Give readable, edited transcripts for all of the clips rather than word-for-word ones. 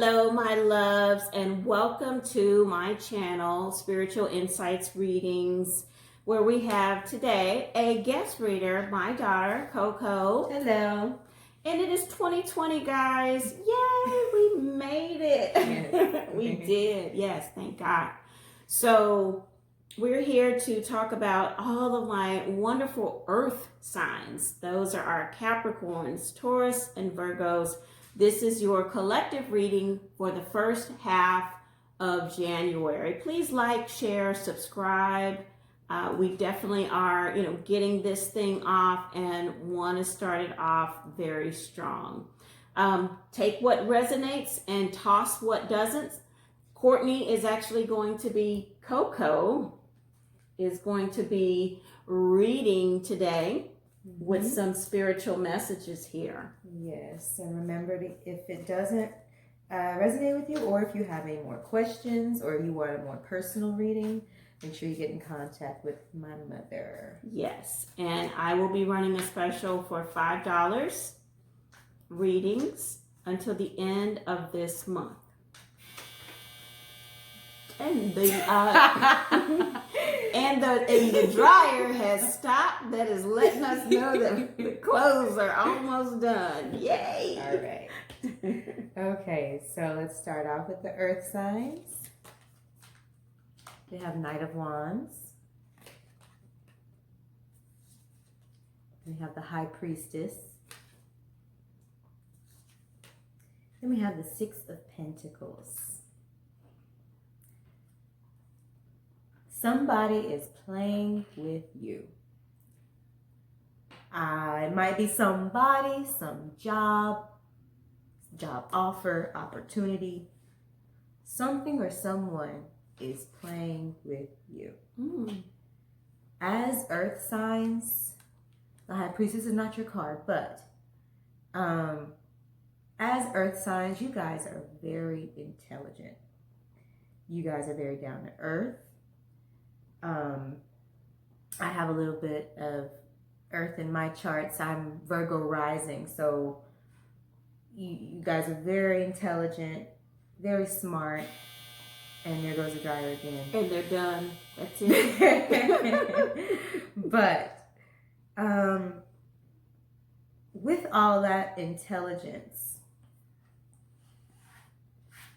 Hello, my loves, and welcome to my channel, Spiritual Insights Readings, where we have today a guest reader, my daughter, Koko. Hello. And it is 2020, guys. Yay, we made it. Yes. We did. Yes, thank God. So we're here to talk about all of my wonderful earth signs. Those are our Capricorns, Taurus, and Virgos. This is your collective reading for the first half of January. Please like, share, subscribe. We definitely are, getting this thing off and want to start it off very strong. Take what resonates and toss what doesn't. Courtney is actually going to be, Koko is going to be reading today with some spiritual messages here. Yes, and remember, if it doesn't resonate with you, or if you have any more questions, or you want a more personal reading, make sure you get in contact with my mother. Yes, and I will be running a special for $5 readings until the end of this month. And the and the dryer has stopped. That is letting us know that the clothes are almost done. Yay! All right. Okay, so let's start off with the earth signs. We have Knight of Wands. We have the High Priestess. Then we have the Six of Pentacles. Somebody is playing with you. It might be somebody, some job offer, opportunity. Something or someone is playing with you. As earth signs, the High Priestess is not your card, but as earth signs, you guys are very intelligent. You guys are very down to earth. I have a little bit of earth in my charts. I'm Virgo rising, so you guys are very intelligent, very smart. And there goes the dryer again. And they're done. That's it. But with all that intelligence,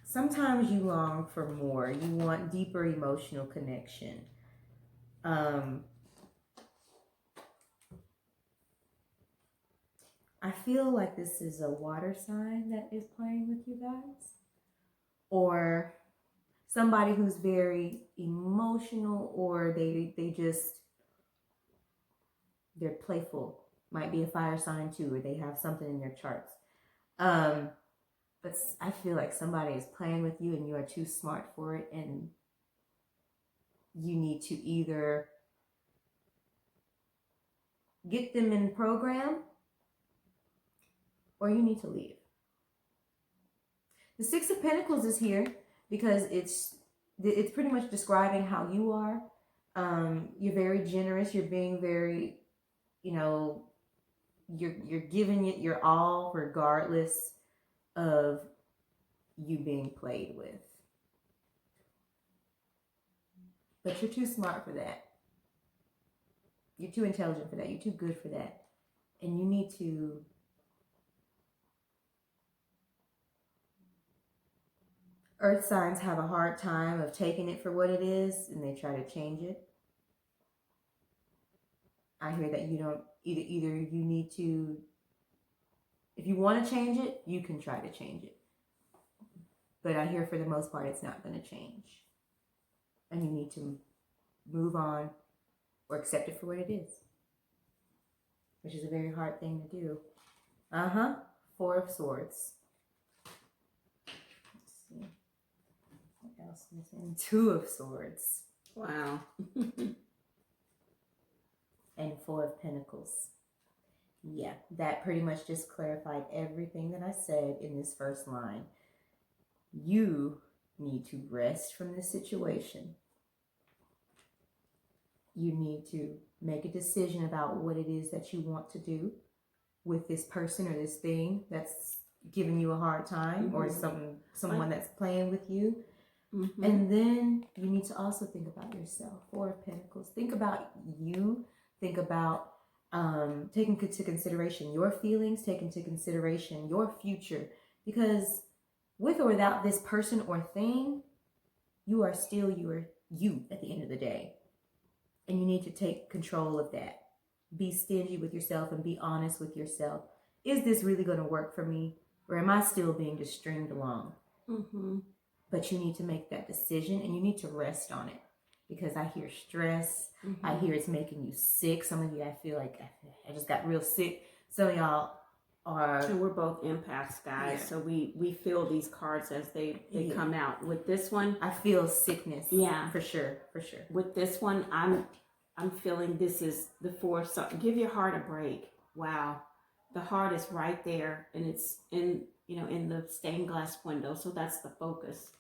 sometimes you long for more. You want deeper emotional connection. I feel like this is a water sign that is playing with you guys, or somebody who's very emotional, or they're playful. Might be a fire sign too, or they have something in their charts. But I feel like somebody is playing with you and you are too smart for it, and you need to either get them in the program or you need to leave. The Six of Pentacles is here because it's pretty much describing how you are. You're very generous. You're being very, you're giving it your all regardless of you being played with. But you're too smart for that. You're too intelligent for that. You're too good for that. And you need to earth signs have a hard time of taking it for what it is, and they try to change it. I hear that you don't, either you need to, if you want to change it, you can try to change it. But I hear for the most part, it's not going to change. And you need to move on or accept it for what it is, which is a very hard thing to do. Four of Swords. Let's see. What else is in? Two of Swords. Wow. And Four of Pentacles. Yeah, that pretty much just clarified everything that I said in this first line. You need to rest from this situation. You need to make a decision about what it is that you want to do with this person or this thing that's giving you a hard time, or someone that's playing with you. And then you need to also think about yourself. Four of Pentacles. Think about you. Think about taking into consideration your feelings, take into consideration your future. Because with or without this person or thing, you are still you at the end of the day. And you need to take control of that. Be stingy with yourself and be honest with yourself. Is this really going to work for me? Or am I still being just stringed along? But you need to make that decision, and you need to rest on it. Because I hear stress. I hear it's making you sick. Some of you, I feel like I just got real sick. Some of y'all are... And we're both empaths, guys. Yeah. So we feel these cards as they come out. With this one, I feel sickness. Yeah. For sure. With this one, I'm feeling this is the Four. So give your heart a break. Wow. The heart is right there, and it's in the stained glass window. So that's the focus.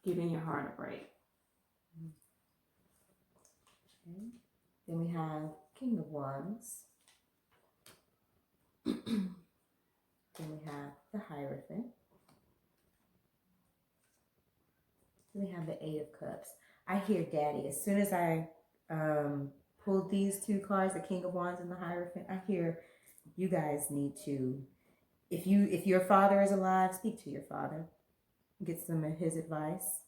Giving your heart a break. Okay. Then we have King of Wands. Then we have the Hierophant. Then we have the Eight of Cups. I hear Daddy. As soon as I pulled these two cards, the King of Wands and the Hierophant, I hear you guys need to, if your father is alive, speak to your father. Get some of his advice.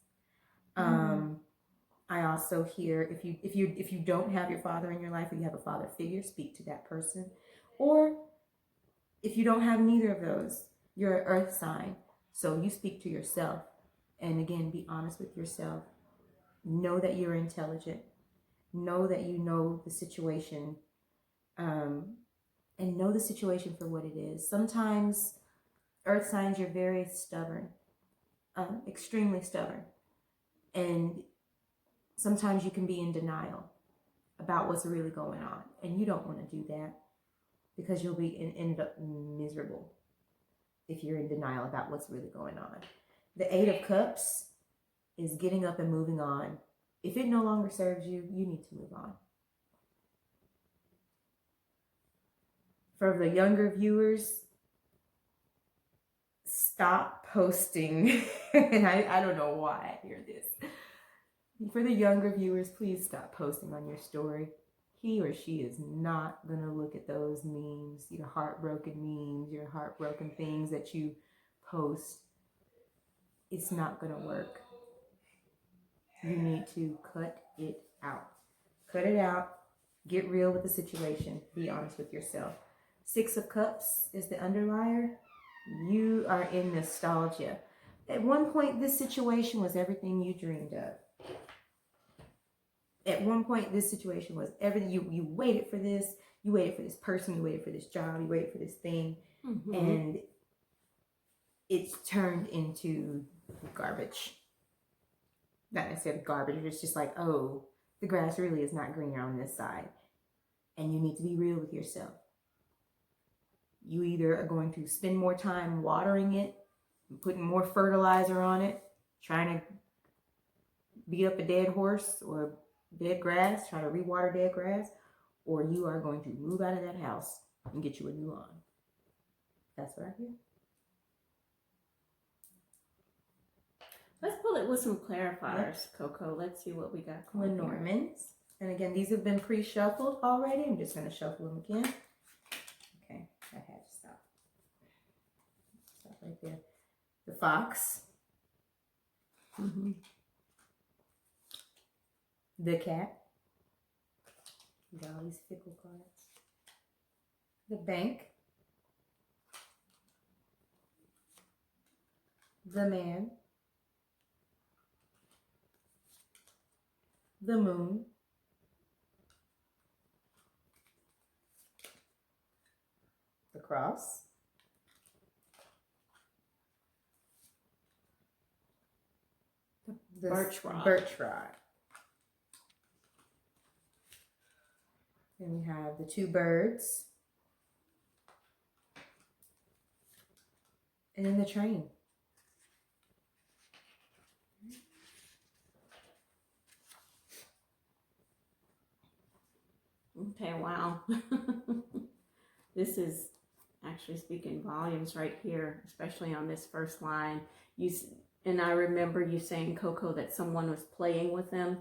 I also hear if you don't have your father in your life, or you have a father figure, speak to that person. Or if you don't have neither of those, you're an earth sign, so you speak to yourself. And again, be honest with yourself. Know that you're intelligent. Know that you know the situation, and know the situation for what it is. Sometimes earth signs, you're very stubborn. Extremely stubborn, and sometimes you can be in denial about what's really going on, and you don't want to do that, because you'll end up miserable if you're in denial about what's really going on. The Eight of Cups is getting up and moving on. If it no longer serves you, you need to move on. For the younger viewers, stop posting. And I don't know why I hear this. For the younger viewers, please stop posting on your story. He or she is not going to look at those memes, your heartbroken memes, your heartbroken things that you post. It's not going to work. You need to cut it out. Cut it out. Get real with the situation. Be honest with yourself. Six of Cups is the underlier. You are in nostalgia. At one point, this situation was everything you dreamed of. At one point, this situation was everything. You waited for this. You waited for this person. You waited for this job. You waited for this thing. And it's turned into garbage. Not necessarily garbage. It's just like, oh, the grass really is not greener on this side. And you need to be real with yourself. You either are going to spend more time watering it, putting more fertilizer on it, trying to beat up a dead horse or dead grass, trying to rewater dead grass, or you are going to move out of that house and get you a new lawn. That's what I hear. Let's pull it with some clarifiers, Koko. Let's see what we got going Lenormands. And again, these have been pre-shuffled already. I'm just going to shuffle them again. Okay, I had to stop. Stop right there. The Fox. The Cat. You got all these fickle cards. The Bank. The Man. The Moon. The Cross. The Birch Rod. Then we have the two birds. And then the train. Okay, wow. This is actually speaking volumes right here, especially on this first line. And I remember you saying, Koko, that someone was playing with them.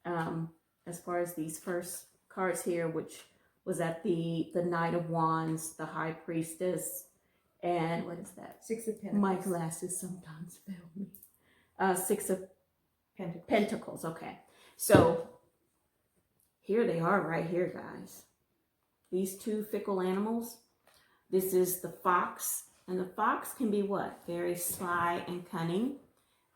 As far as these first cards here, which was at the Knight of Wands, the High Priestess, and what is that? Six of Pentacles. My glasses sometimes fail me. Six of Pentacles. Okay. So here they are right here, guys. These two fickle animals. This is the fox. And the fox can be what? Very sly and cunning.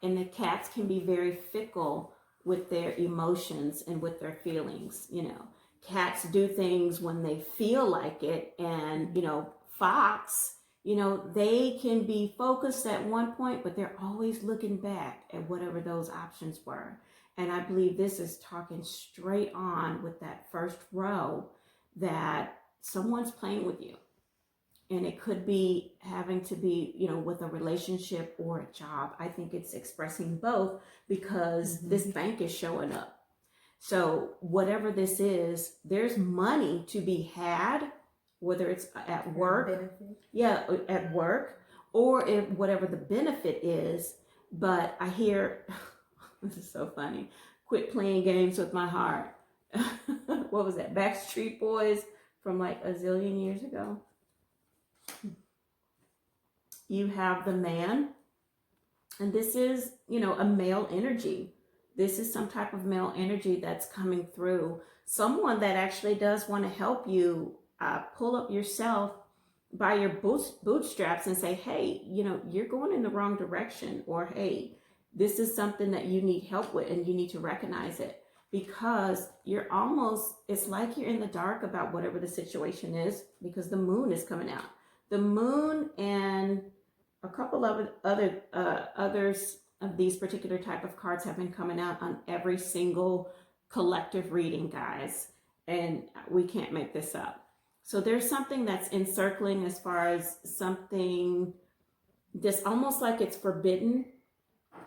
And the cats can be very fickle with their emotions and with their feelings. You know, cats do things when they feel like it. And, you know, fox, you know, they can be focused at one point, but they're always looking back at whatever those options were. And I believe this is talking straight on with that first row, that someone's playing with you. And it could be having to be, you know, with a relationship or a job. I think it's expressing both, because this bank is showing up. So whatever this is, there's money to be had, whether it's at work, at work, or if whatever the benefit is. But I hear, this is so funny, quit playing games with my heart. What was that? Backstreet Boys from like a zillion years ago. You have the man, and this is, you know, a male energy. This is some type of male energy that's coming through. Someone that actually does want to help you pull up yourself by your bootstraps and say, hey, you know, you're going in the wrong direction, or hey, this is something that you need help with, and you need to recognize it, because you're almost, it's like you're in the dark about whatever the situation is, because the moon is coming out. The moon and a couple of others of these particular type of cards have been coming out on every single collective reading, guys. And we can't make this up. So there's something that's encircling, as far as something that's almost like it's forbidden,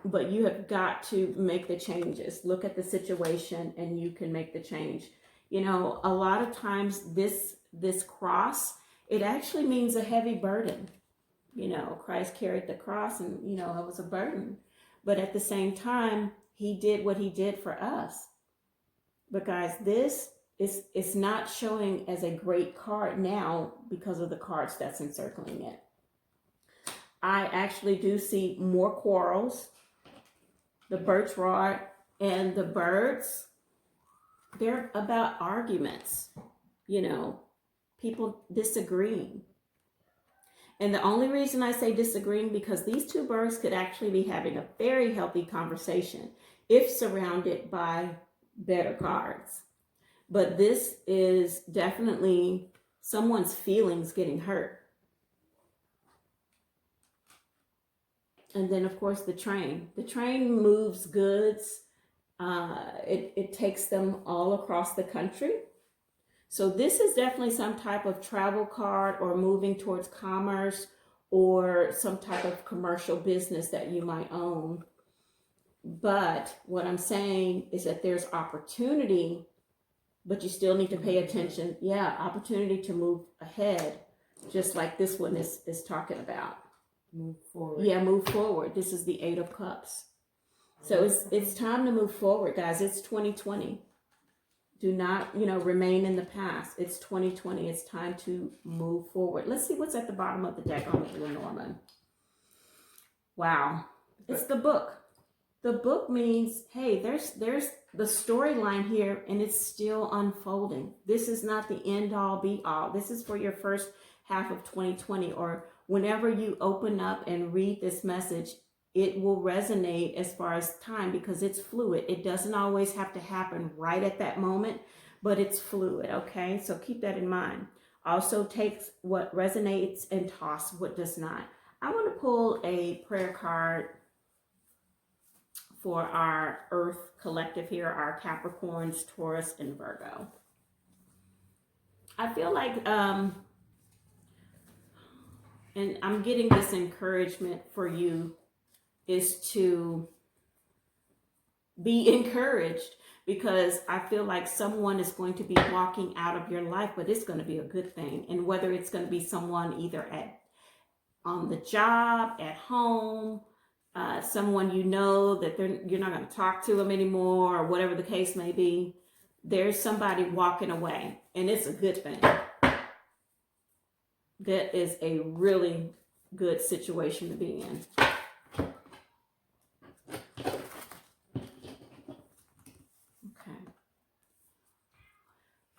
but you have got to make the changes. Look at the situation and you can make the change. You know, a lot of times this cross, it actually means a heavy burden. You know, Christ carried the cross, and, you know, it was a burden. But at the same time, he did what he did for us. But guys, this is not showing as a great card now because of the cards that's encircling it. I actually do see more quarrels. The birch rod and the birds, they're about arguments, you know, people disagreeing. And the only reason I say disagreeing, because these two birds could actually be having a very healthy conversation if surrounded by better cards. But this is definitely someone's feelings getting hurt. And then, of course, the train. The train moves goods. It takes them all across the country. So this is definitely some type of travel card, or moving towards commerce, or some type of commercial business that you might own. But what I'm saying is that there's opportunity, but you still need to pay attention. Yeah, opportunity to move ahead, just like this one is talking about. Move forward. Yeah, move forward. This is the Eight of Cups. So it's time to move forward, guys. It's 2020. Do not, you know, remain in the past. It's 2020. It's time to move forward. Let's see what's at the bottom of the deck on the Lenormand. Wow. It's the book. The book means, hey, there's the storyline here, and it's still unfolding. This is not the end all be all. This is for your first half of 2020, or whenever you open up and read this message, it will resonate as far as time, because it's fluid. It doesn't always have to happen right at that moment, but it's fluid, okay? So keep that in mind. Also takes what resonates and toss what does not. I want to pull a prayer card for our Earth collective here, our Capricorns, Taurus, and Virgo. I feel like, and I'm getting this encouragement for you, is to be encouraged, because I feel like someone is going to be walking out of your life, but it's going to be a good thing. And whether it's going to be someone either on the job, at home, someone you know that you're not going to talk to them anymore, or whatever the case may be, there's somebody walking away, and it's a good thing. That is a really good situation to be in. Okay.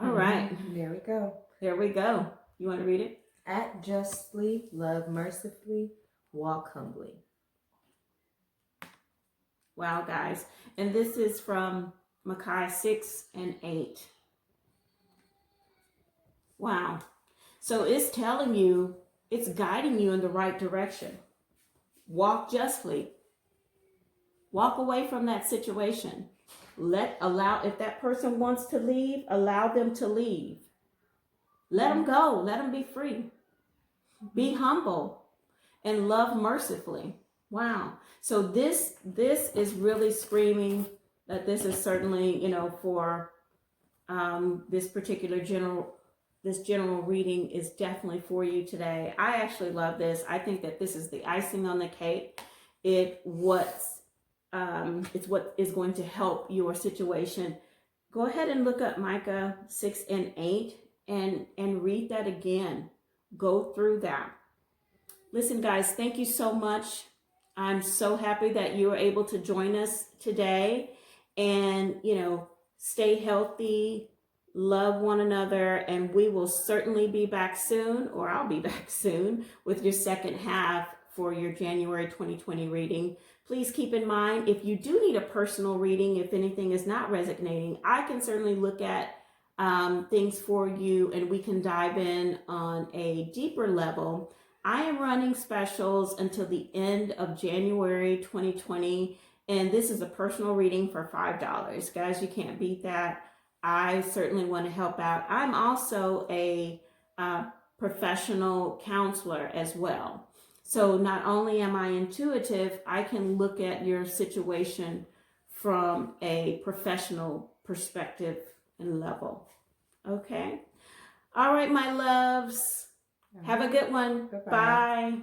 All right. There we go. There we go. You want to read it? Act justly, love mercifully, walk humbly. Wow, guys. And this is from Micaiah 6 and 8. Wow. So it's telling you, it's guiding you in the right direction. Walk justly. Walk away from that situation. If that person wants to leave, allow them to leave. Let them go. Let them be free. Be humble and love mercifully. Wow. So this is really screaming that this is certainly, for this particular general reading is definitely for you today. I actually love this. I think that this is the icing on the cake. It's what is going to help your situation. Go ahead and look up Micah 6 and 8 and read that again. Go through that. Listen, guys, thank you so much. I'm so happy that you were able to join us today, and stay healthy, love one another, and we will certainly be back soon, or I'll be back soon with your second half for your January 2020 reading. Please keep in mind, if you do need a personal reading, if anything is not resonating, I can certainly look at things for you, and we can dive in on a deeper level. I am running specials until the end of January 2020, and this is a personal reading for $5. Guys, you can't beat that. I certainly want to help out. I'm also a professional counselor as well. So not only am I intuitive, I can look at your situation from a professional perspective and level. Okay. All right, my loves. Have a good one. Bye-bye. Bye.